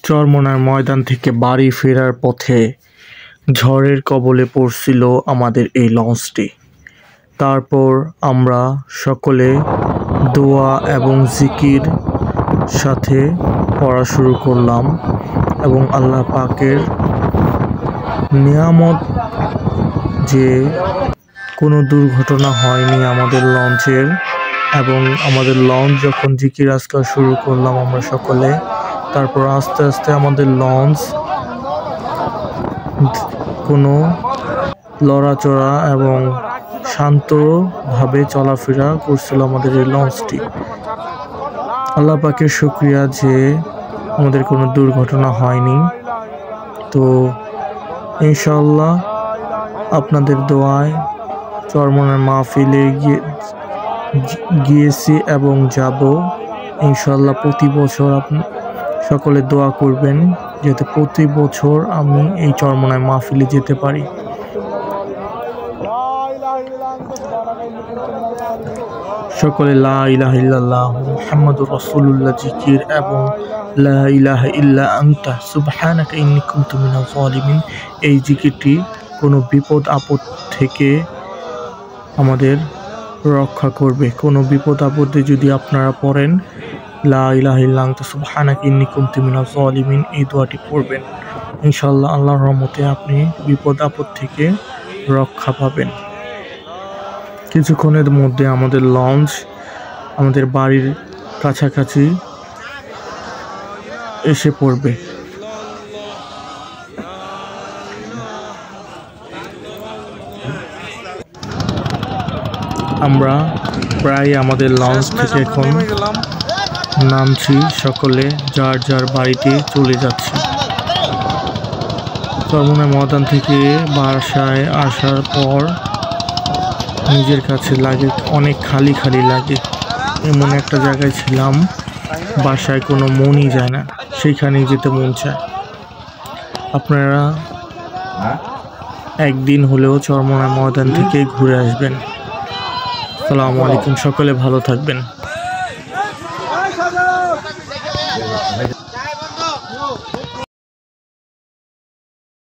চরমোনার ময়দান থেকে বাড়ি ফেরার পথে ঝড়ের কবলে পড়ছিল আমাদের এই লঞ্চটি। তারপর আমরা সকলে দোয়া এবং জিকির সাথে পড়া শুরু করলাম এবং আল্লাহ পাকের নিয়ামত যে কোনো দুর্ঘটনা হয়নি আমাদের লঞ্চের। এবং আমাদের লঞ্চ যখন জিকির আজকার শুরু করলাম আমরা সকলে, তারপর আস্তে আস্তে আমাদের লঞ্চ কোনো লড়াচড়া এবং শান্তভাবে চলাফেরা করছিল আমাদের এই লঞ্চটি। আল্লাহ পাকের শুকরিয়া যে আমাদের কোনো দুর্ঘটনা হয়নি। তো ইনশাআল্লাহ আপনাদের দোয়ায় চরমোনার মাহফিলে গিয়েছি এবং যাব ইনশাআল্লাহ। প্রতি বছর আপনি সকলে দোয়া করবেন যাতে প্রতি বছর আমি এই চরমোনার মাহফিলে যেতে পারি। সকলে লা ইলাহা ইল্লাল্লাহ মুহাম্মাদুর রাসূলুল্লাহ জিকির এবং লা ইলাহা ইল্লা আনতা সুবহানাকা ইন্নী কুনতু মিনাজ জালিমিন এই জিকিরটি কোনো বিপদ আপদ থেকে আমাদের রক্ষা করবে। কোনো বিপদ আপদে যদি আপনারা পড়েন লা ইলাহা ইল্লা আনতা সুবহানাকা ইন্নী কুনতু মিনাজ জালিমিন এই দোয়াটি পড়বেন, ইনশাআল্লাহ আল্লাহর রহমতে আপনি বিপদ আপদ থেকে রক্ষা পাবেন। কিছুক্ষণের মধ্যে আমাদের লঞ্চ আমাদের বাড়ির কাছাকাছি এসে পড়বে। আমরা প্রায় আমাদের লঞ্চ থেকে এখন নামছি, সকলে যার যার বাড়িতে চলে যাচ্ছি। চরমোনার ময়দান থেকে বাসায় আসার পর নিজের কাছে লাগে অনেক খালি খালি লাগে। এমন একটা জায়গায় ছিলাম বাসায় কোনো মনই যায় না, সেইখানেই যেতে মন চায়। আপনারা একদিন হলেও চরমোনার ময়দান থেকে ঘুরে আসবেন। আসসালামু আলাইকুম, সকলে ভালো থাকবেন।